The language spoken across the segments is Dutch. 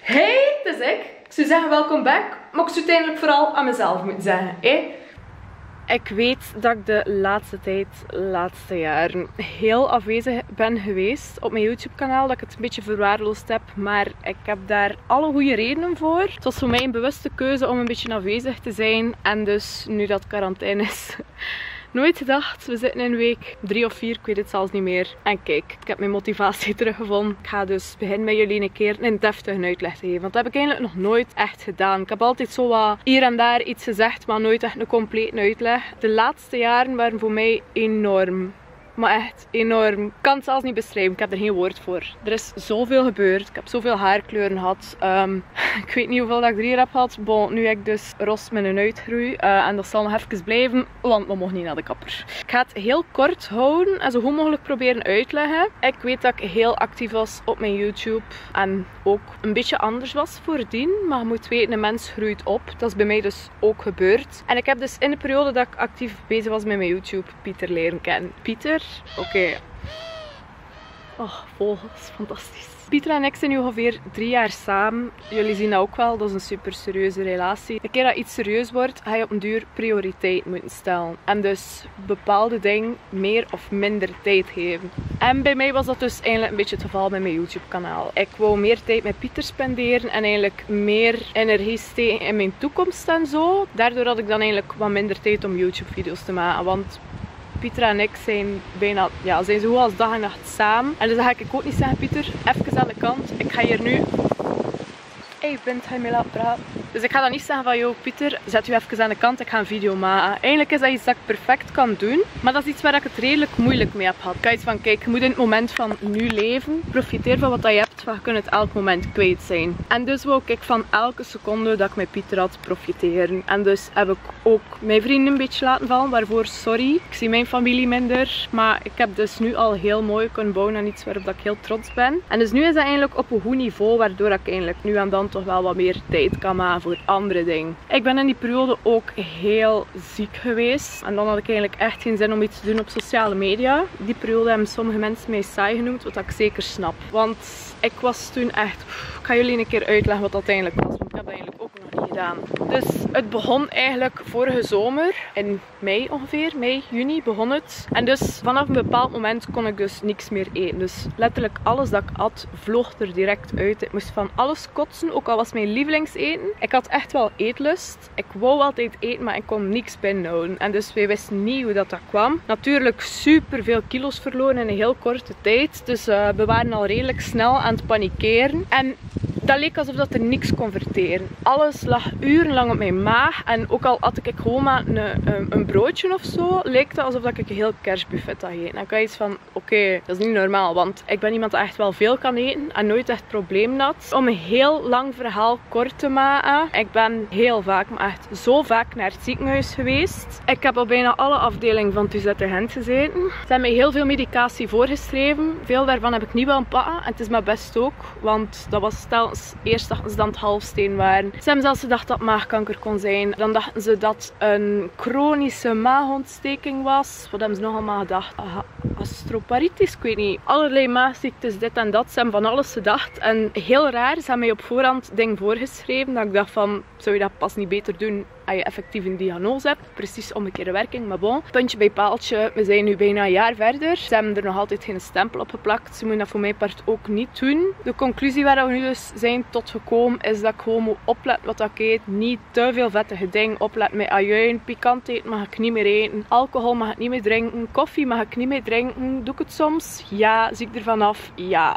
Hey, het is ik. Ik zou zeggen welkom back, maar ik zou het uiteindelijk vooral aan mezelf moeten zeggen. Ik weet dat ik de laatste jaren heel afwezig ben geweest op mijn YouTube kanaal. Dat ik het een beetje verwaarloosd heb, maar ik heb daar alle goede redenen voor. Het was voor mij een bewuste keuze om een beetje afwezig te zijn. En dus nu dat quarantaine is... Nooit gedacht, we zitten in week 3 of 4, ik weet het zelfs niet meer. En kijk, ik heb mijn motivatie teruggevonden. Ik ga dus beginnen met jullie een keer een deftige uitleg te geven. Want dat heb ik eigenlijk nog nooit echt gedaan. Ik heb altijd zo wat hier en daar iets gezegd, maar nooit echt een complete uitleg. De laatste jaren waren voor mij enorm. Maar echt enorm. Ik kan het zelfs niet beschrijven. Ik heb er geen woord voor. Er is zoveel gebeurd. Ik heb zoveel haarkleuren gehad. Ik weet niet hoeveel dat ik er hier heb gehad. Bon, nu heb ik dus rost met een uitgroei. En dat zal nog even blijven, want we mogen niet naar de kapper. Ik ga het heel kort houden en zo goed mogelijk proberen uitleggen. Ik weet dat ik heel actief was op mijn YouTube. En ook een beetje anders was voordien. Maar je moet weten, een mens groeit op. Dat is bij mij dus ook gebeurd. En ik heb dus in de periode dat ik actief bezig was met mijn YouTube Pieter leren kennen. Pieter? Oké. Oh, vogels. Fantastisch. Pieter en ik zijn nu ongeveer 3 jaar samen. Jullie zien dat ook wel. Dat is een super serieuze relatie. Een keer dat iets serieus wordt, ga je op een duur prioriteit moeten stellen. En dus bepaalde dingen meer of minder tijd geven. En bij mij was dat dus eigenlijk een beetje het geval met mijn YouTube kanaal. Ik wou meer tijd met Pieter spenderen en eigenlijk meer energie steken in mijn toekomst en zo. Daardoor had ik dan eigenlijk wat minder tijd om YouTube video's te maken. Want Pieter en ik zijn bijna, ja, zijn zo goed als dag en nacht samen. En dus dan ga ik ook niet zeggen, Pieter, even aan de kant. Ik ga hier nu... Hey, Bint, ga je mij laten praten? Dus ik ga dan niet zeggen van, yo Pieter, zet u even aan de kant, ik ga een video maken. Eigenlijk is dat iets dat ik perfect kan doen. Maar dat is iets waar ik het redelijk moeilijk mee heb gehad. Ik had iets van, kijk, je moet in het moment van nu leven. Profiteer van wat je hebt, want je kunt het elk moment kwijt zijn. En dus wou ik van elke seconde dat ik met Pieter had profiteren. En dus heb ik ook mijn vrienden een beetje laten vallen, waarvoor sorry. Ik zie mijn familie minder. Maar ik heb dus nu al heel mooi kunnen bouwen aan iets waarop ik heel trots ben. En dus nu is dat eigenlijk op een goed niveau, waardoor ik eigenlijk nu en dan toch wel wat meer tijd kan maken voor andere dingen. Ik ben in die periode ook heel ziek geweest. En dan had ik eigenlijk echt geen zin om iets te doen op sociale media. Die periode hebben sommige mensen mij saai genoemd, wat ik zeker snap. Want ik was toen echt... Ik ga jullie een keer uitleggen wat dat eigenlijk was, want ik heb dat eigenlijk ook nog niet gedaan. Dus het begon eigenlijk vorige zomer, in mei ongeveer, mei, juni begon het. En dus vanaf een bepaald moment kon ik dus niks meer eten. Dus letterlijk alles dat ik at, vloog er direct uit. Ik moest van alles kotsen, ook al was mijn lievelingseten. Ik had echt wel eetlust. Ik wou altijd eten, maar ik kon niks binnenhouden. En dus wij wisten niet hoe dat kwam. Natuurlijk super veel kilo's verloren in een heel korte tijd. Dus we waren al redelijk snel aan het panikeren. En dat leek alsof dat er niks kon verteren. Alles lag urenlang op mijn maag. En ook al at ik gewoon maar een broodje of zo, leek het alsof ik een heel kerstbuffet had gegeten. En ik had iets van, oké, dat is niet normaal. Want ik ben iemand die echt wel veel kan eten en nooit echt problemen had. Om een heel lang verhaal kort te maken. Ik ben heel vaak, maar echt zo vaak naar het ziekenhuis geweest. Ik heb op bijna alle afdelingen van TUZ Gent gezeten. Ze hebben mij heel veel medicatie voorgeschreven. Veel daarvan heb ik niet willen pakken. En het is mijn best ook, want dat was telkens eerst dachten ze dat het halfsteen waren. Ze hebben zelfs gedacht dat het maagkanker kon zijn. Dan dachten ze dat een chronische maagontsteking was. Wat hebben ze nog allemaal gedacht? Astroparitis, ik weet niet. Allerlei maagziektes, dit en dat. Ze hebben van alles gedacht. En heel raar, ze hebben mij op voorhand dingen voorgeschreven. Dat ik dacht van, zou je dat pas niet beter doen als je effectief een diagnose hebt? Precies omgekeerde werking, maar bon. Puntje bij paaltje, we zijn nu bijna een jaar verder. Ze hebben er nog altijd geen stempel op geplakt. Ze moeten dat voor mijn part ook niet doen. De conclusie waar we nu dus zijn tot gekomen is dat ik gewoon moet opletten wat ik eet. Niet te veel vettige dingen. Opletten met ajuin. Pikant eten mag ik niet meer eten. Alcohol mag ik niet meer drinken. Koffie mag ik niet meer drinken. Doe ik het soms? Ja. Zie ik ervan af? Ja.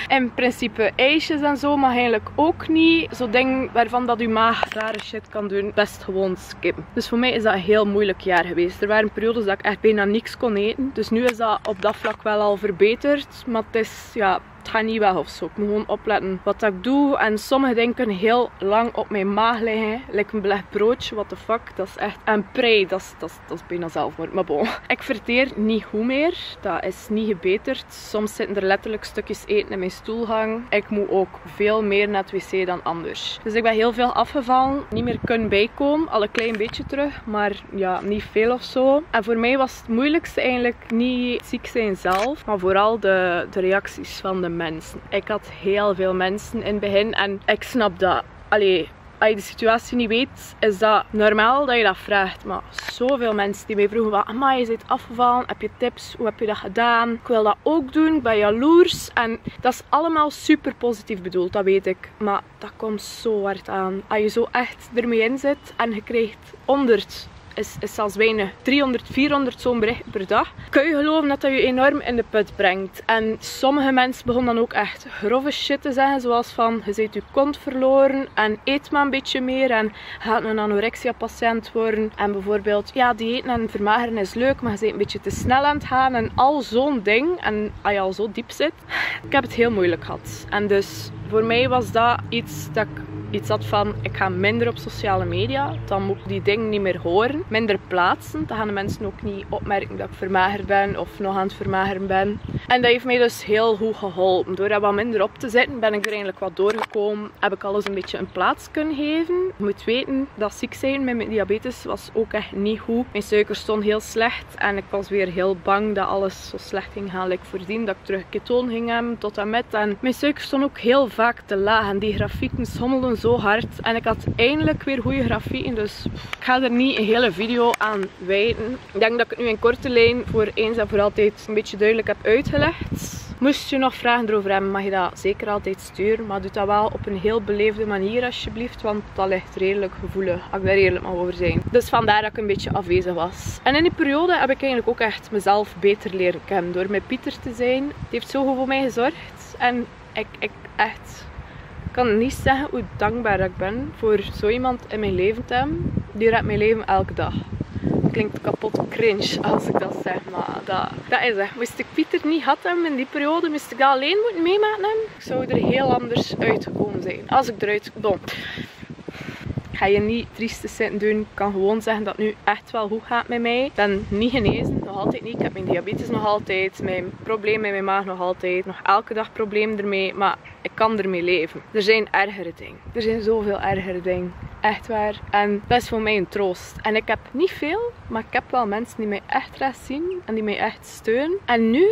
In principe ijsjes en zo mag eigenlijk ook niet. Zo dingen waarvan dat uw maag rare shit kan doen. Best gewoon skippen. Dus voor mij is dat een heel moeilijk jaar geweest. Er waren periodes dat ik echt bijna niks kon eten. Dus nu is dat op dat vlak wel al verbeterd. Maar het is, ja... Het gaat niet weg of zo. Ik moet gewoon opletten wat ik doe. En sommige dingen kunnen heel lang op mijn maag liggen. Like een belegd broodje, what the fuck. Dat is echt... En prei, dat is bijna zelfmoord. Maar bon. Ik verteer niet goed meer. Dat is niet gebeterd. Soms zitten er letterlijk stukjes eten in mijn stoelgang. Ik moet ook veel meer naar het wc dan anders. Dus ik ben heel veel afgevallen. Niet meer kunnen bijkomen. Al een klein beetje terug. Maar ja, niet veel of zo. En voor mij was het moeilijkste eigenlijk niet ziek zijn zelf. Maar vooral de reacties van de mensen. Ik had heel veel mensen in het begin en ik snap dat. Allee, als je de situatie niet weet, is dat normaal dat je dat vraagt. Maar zoveel mensen die mij vroegen van, amai, je bent afgevallen, heb je tips, hoe heb je dat gedaan? Ik wil dat ook doen, ik ben jaloers. En dat is allemaal super positief bedoeld, dat weet ik. Maar dat komt zo hard aan. Als je zo echt ermee in zit en je krijgt 100... is zelfs weinig. 300, 400 zo'n bericht per dag. Kun je geloven dat dat je enorm in de put brengt. En sommige mensen begonnen dan ook echt grove shit te zeggen. Zoals van, je bent je kont verloren en eet maar een beetje meer. En gaat een anorexia patiënt worden. En bijvoorbeeld, ja, diëten en vermageren is leuk, maar je bent een beetje te snel aan het gaan. En al zo'n ding. En als je al zo diep zit. Ik heb het heel moeilijk gehad. En dus voor mij was dat iets dat ik iets had van, ik ga minder op sociale media, dan moet ik die dingen niet meer horen. Minder plaatsen, dan gaan de mensen ook niet opmerken dat ik vermagerd ben of nog aan het vermageren ben. En dat heeft mij dus heel goed geholpen. Door er wat minder op te zetten, ben ik er eigenlijk wat doorgekomen. Heb ik alles een beetje een plaats kunnen geven. Je moet weten, dat ziek zijn met mijn diabetes was ook echt niet goed. Mijn suiker stond heel slecht en ik was weer heel bang dat alles zo slecht ging gaan like voordien. Dat ik terug ketoon ging hebben tot en met. En mijn suiker stond ook heel vaak te laag en die grafieken schommelden zo hard. En ik had eindelijk weer goede grafieken, dus ik ga er niet een hele video aan wijden. Ik denk dat ik het nu in korte lijn voor eens en voor altijd een beetje duidelijk heb uitgelegd. Moest je nog vragen erover hebben, mag je dat zeker altijd sturen. Maar doe dat wel op een heel beleefde manier alsjeblieft, want dat ligt redelijk gevoelig, als ik daar eerlijk mag over zijn. Dus vandaar dat ik een beetje afwezig was. En in die periode heb ik eigenlijk ook echt mezelf beter leren kennen. Door met Pieter te zijn. Die heeft zo goed voor mij gezorgd. En ik echt... Ik kan niet zeggen hoe dankbaar ik ben voor zo iemand in mijn leven te hebben. Die redt mijn leven elke dag. Dat klinkt kapot cringe als ik dat zeg, maar dat is echt. Moest ik Pieter niet had hebben in die periode, moest ik dat alleen moeten meemaken hebben, ik zou er heel anders uitgekomen zijn. Als ik eruit... Bon. Ga je niet triestig zitten doen. Ik kan gewoon zeggen dat het nu echt wel goed gaat met mij. Ik ben niet genezen, nog altijd niet. Ik heb mijn diabetes nog altijd, mijn probleem met mijn maag nog altijd. Nog elke dag problemen ermee, maar ik kan ermee leven. Er zijn ergere dingen. Er zijn zoveel ergere dingen. Echt waar. En dat is voor mij een troost. En ik heb niet veel, maar ik heb wel mensen die mij echt graag zien en die mij echt steunen. En nu,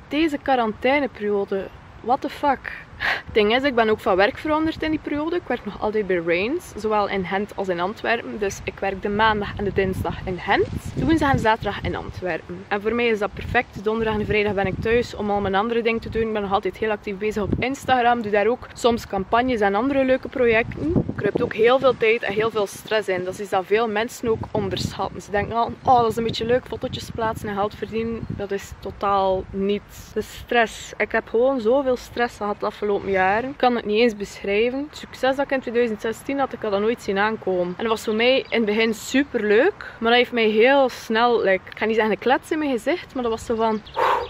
deze quarantaineperiode, what the fuck? Het ding is, ik ben ook van werk veranderd in die periode. Ik werk nog altijd bij Rains, zowel in Gent als in Antwerpen. Dus ik werk de maandag en de dinsdag in Gent, de woensdag en zaterdag in Antwerpen. En voor mij is dat perfect. Donderdag en vrijdag ben ik thuis om al mijn andere dingen te doen. Ik ben nog altijd heel actief bezig op Instagram. Doe daar ook soms campagnes en andere leuke projecten. Er kruipt ook heel veel tijd en heel veel stress in. Dat is dat veel mensen ook onderschatten. Ze denken al, oh, dat is een beetje leuk, fotootjes plaatsen en geld verdienen. Dat is totaal niet de stress. Ik heb gewoon zoveel stress gehad de afgelopen jaren. Ik kan het niet eens beschrijven. Het succes dat ik in 2016 had, ik had dat nooit zien aankomen. En dat was voor mij in het begin super leuk. Maar dat heeft mij heel snel, ik ga niet zeggen een klets in mijn gezicht, maar dat was zo van...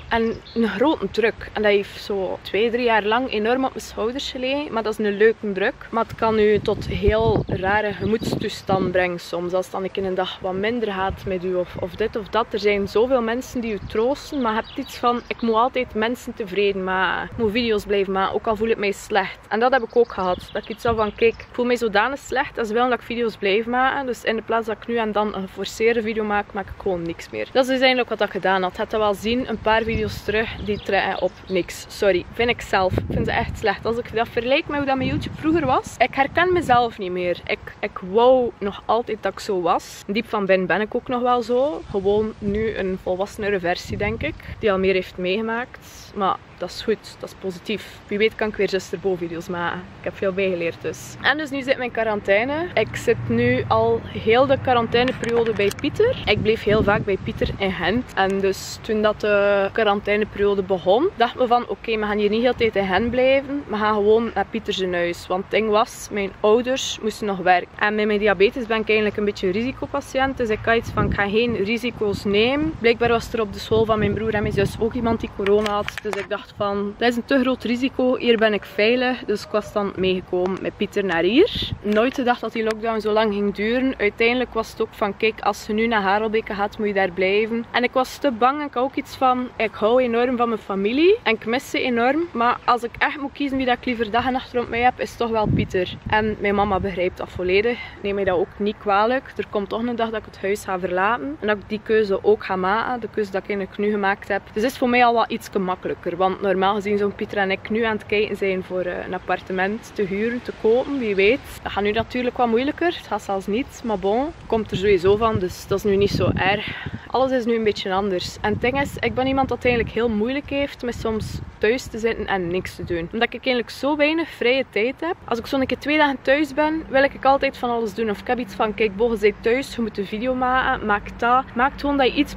En een grote druk. En dat heeft zo 2-3 jaar lang enorm op mijn schouders gelegen. Maar dat is een leuke druk. Maar het kan u tot heel rare gemoedstoestand brengen soms. Als het dan een een dag wat minder gaat met u of dit of dat. Er zijn zoveel mensen die u troosten. Maar je hebt iets van, ik moet altijd mensen tevreden maken. Ik moet video's blijven maken, ook al voel ik mij slecht. En dat heb ik ook gehad. Dat ik iets had van, kijk, ik voel mij zodanig slecht. Dat is wel dat ik video's blijf maken. Dus in de plaats dat ik nu en dan een geforceerde video maak, maak ik gewoon niks meer. Dat is dus eigenlijk wat ik gedaan had. Je hebt dat wel zien, een paar video's terug, die trekken op niks. Sorry, vind ik zelf. Ik vind ze echt slecht. Als ik dat vergelijk met hoe dat mijn YouTube vroeger was, ik herken mezelf niet meer. Ik wou nog altijd dat ik zo was. Diep van binnen ben ik ook nog wel zo. Gewoon nu een volwassenere versie, denk ik. Die al meer heeft meegemaakt. Maar dat is goed, dat is positief. Wie weet kan ik weer video's maken. Ik heb veel bijgeleerd dus. En dus nu zit ik in quarantaine. Ik zit nu al heel de quarantaineperiode bij Pieter. Ik bleef heel vaak bij Pieter in Gent. En dus toen dat de quarantaineperiode begon, dachten we van oké, we gaan hier niet heel de tijd in Gent blijven. We gaan gewoon naar Pieter zijn huis. Want het ding was, mijn ouders moesten nog werken. En met mijn diabetes ben ik eigenlijk een beetje een risicopatiënt. Dus ik had iets van, ik ga geen risico's nemen. Blijkbaar was er op de school van mijn broer en mijn zus ook iemand die corona had. Dus ik dacht van, dat is een te groot risico, hier ben ik veilig. Dus ik was dan meegekomen met Pieter naar hier. Nooit gedacht dat die lockdown zo lang ging duren. Uiteindelijk was het ook van, kijk, als je nu naar Harelbeke gaat, moet je daar blijven. En ik was te bang en ik had ook iets van, ik hou enorm van mijn familie. En ik mis ze enorm. Maar als ik echt moet kiezen wie dat ik liever dag en nacht rond mij heb, is het toch wel Pieter. En mijn mama begrijpt dat volledig. Neem mij dat ook niet kwalijk. Er komt toch een dag dat ik het huis ga verlaten. En dat ik die keuze ook ga maken. De keuze dat ik eigenlijk nu gemaakt heb. Dus het is voor mij al wat iets gemakkelijker. Want Want normaal gezien zouden Pieter en ik nu aan het kijken zijn voor een appartement te huren, te kopen, wie weet. Dat gaat nu natuurlijk wat moeilijker, het gaat zelfs niet, maar bon, komt er sowieso van, dus dat is nu niet zo erg. Alles is nu een beetje anders. En het ding is, ik ben iemand dat eigenlijk heel moeilijk heeft met soms thuis te zitten en niks te doen. Omdat ik eigenlijk zo weinig vrije tijd heb. Als ik zo'n keer 2 dagen thuis ben, wil ik altijd van alles doen. Of ik heb iets van, kijk, Bo, je bent thuis, je moet een video maken, maak dat. Maak gewoon dat je iets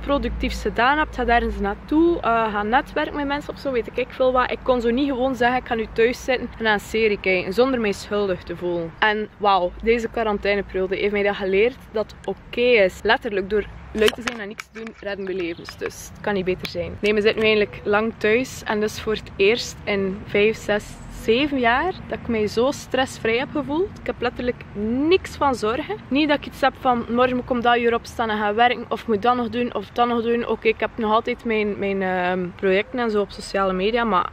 productiefs gedaan hebt. Ga daar eens naartoe, ga netwerken met mensen of zo, weet ik veel wat. Ik kon zo niet gewoon zeggen, ik ga nu thuis zitten en naar een serie kijken, zonder mij schuldig te voelen. En wauw, deze quarantaineperiode heeft mij dat geleerd dat het oké is. Letterlijk, door lui te zijn en niks te doen, redden we levens. Dus het kan niet beter zijn. Nee, we zitten nu eigenlijk lang thuis. En dus voor het eerst in 5, 6, 7 jaar dat ik mij zo stressvrij heb gevoeld. Ik heb letterlijk niks van zorgen. Niet dat ik iets heb van morgen moet ik om dat uur opstaan en gaan werken. Of ik moet dat nog doen of dat nog doen. Oké, ik heb nog altijd mijn projecten en zo op sociale media. Maar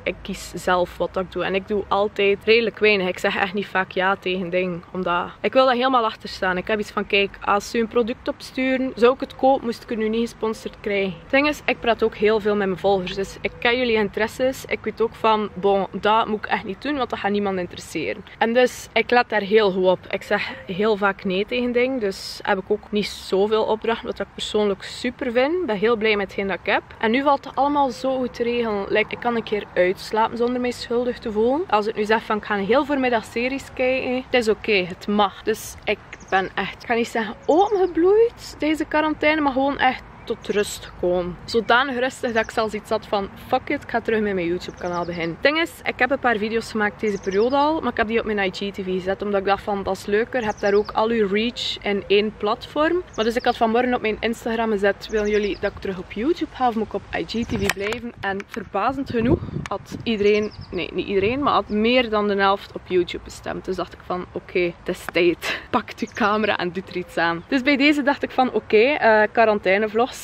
ik kies zelf wat ik doe. En ik doe altijd redelijk weinig. Ik zeg echt niet vaak ja tegen dingen. Omdat ik wil daar helemaal achter staan. Ik heb iets van, kijk, als ze een product opsturen, zou ik het kopen, moest ik het nu niet gesponsord krijgen. Het ding is, ik praat ook heel veel met mijn volgers. Dus ik ken jullie interesses. Ik weet ook van, bon, dat moet ik echt niet doen, want dat gaat niemand interesseren. En dus, ik let daar heel goed op. Ik zeg heel vaak nee tegen dingen. Dus heb ik ook niet zoveel opdrachten, wat ik persoonlijk super vind. Ik ben heel blij met hetgeen dat ik heb. En nu valt het allemaal zo goed te regelen. Like, ik kan een keer uitslapen zonder mij schuldig te voelen. Als ik nu zeg van ik ga een heel voormiddag series kijken, het is oké, het mag. Dus ik ben echt, ik ga niet zeggen opengebloeid deze quarantaine, maar gewoon echt tot rust gekomen. Zodanig rustig dat ik zelfs iets had van fuck it, ik ga terug met mijn YouTube kanaal beginnen. Het ding is, ik heb een paar video's gemaakt deze periode al, maar ik heb die op mijn IGTV gezet, omdat ik dacht van dat is leuker, je hebt daar ook al uw reach in één platform. Maar dus ik had vanmorgen op mijn Instagram gezet, willen jullie dat ik terug op YouTube ga of moet ik op IGTV blijven? En verbazend genoeg had iedereen, nee niet iedereen, maar had meer dan de helft op YouTube gestemd. Dus dacht ik van oké, het is tijd. Pak je camera en doe er iets aan. Dus bij deze dacht ik van oké, quarantainevlogs.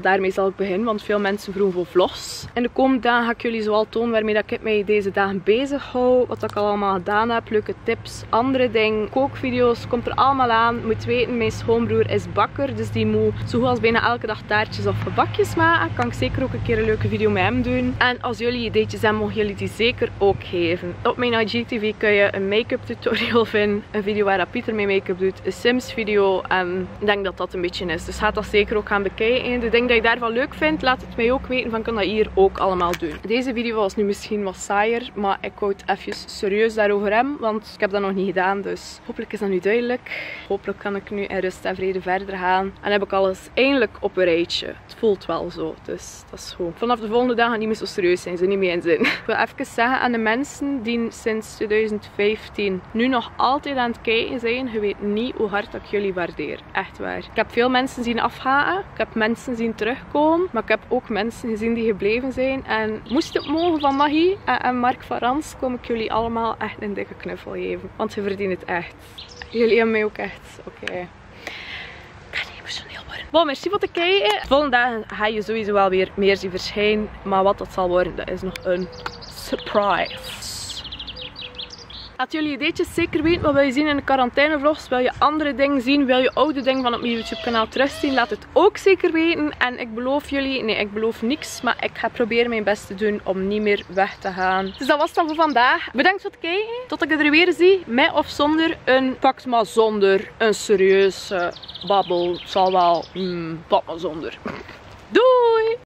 Daarmee zal ik beginnen, want veel mensen vroegen voor vlogs. In de komende dagen ga ik jullie zoal tonen waarmee dat ik mij deze dagen bezig hou. Wat ik allemaal gedaan heb, leuke tips, andere dingen, kookvideo's, komt er allemaal aan. Je moet weten, mijn schoonbroer is bakker, dus die moet zo goed als bijna elke dag taartjes of gebakjes maken. Kan ik zeker ook een keer een leuke video met hem doen. En als jullie ideetjes hebben, mogen jullie die zeker ook geven. Op mijn IGTV kun je een make-up tutorial vinden, een video waar Pieter mee make-up doet, een Sims video en ik denk dat dat een beetje is. Dus ga dat zeker ook gaan bekijken. De dingen dat je daarvan leuk vindt, laat het mij ook weten, van kan dat hier ook allemaal doen. Deze video was nu misschien wat saaier, maar ik wou het even serieus daarover hebben, want ik heb dat nog niet gedaan, dus hopelijk is dat nu duidelijk. Hopelijk kan ik nu in rust en vrede verder gaan en heb ik alles eindelijk op een rijtje. Het voelt wel zo, dus dat is goed. Vanaf de volgende dag gaan niet meer zo serieus zijn, ze niet meer in zin. Ik wil even zeggen aan de mensen die sinds 2015 nu nog altijd aan het kijken zijn, je weet niet hoe hard ik jullie waardeer. Echt waar. Ik heb veel mensen zien afgaan, ik heb mensen zien terugkomen, maar ik heb ook mensen gezien die gebleven zijn. En moest het mogen van Maggie en Mark van Rans, kom ik jullie allemaal echt een dikke knuffel geven. Want je verdient het echt. Jullie hebben mij ook echt. Oké. Ik ga niet emotioneel worden. Bon, merci voor het kijken. De volgende dagen ga je sowieso wel weer meer zien verschijnen. Maar wat dat zal worden, dat is nog een surprise. Laat jullie ideetjes zeker weten. Wat wil je zien in de quarantainevlogs? Wil je andere dingen zien? Wil je oude dingen van op mijn YouTube kanaal terugzien? Laat het ook zeker weten. En ik beloof jullie, nee ik beloof niks. Maar ik ga proberen mijn best te doen om niet meer weg te gaan. Dus dat was het dan voor vandaag. Bedankt voor het kijken. Tot ik er weer zie. Met of zonder een pak maar zonder een serieuze babbel. Het zal wel, pak maar zonder. Doei!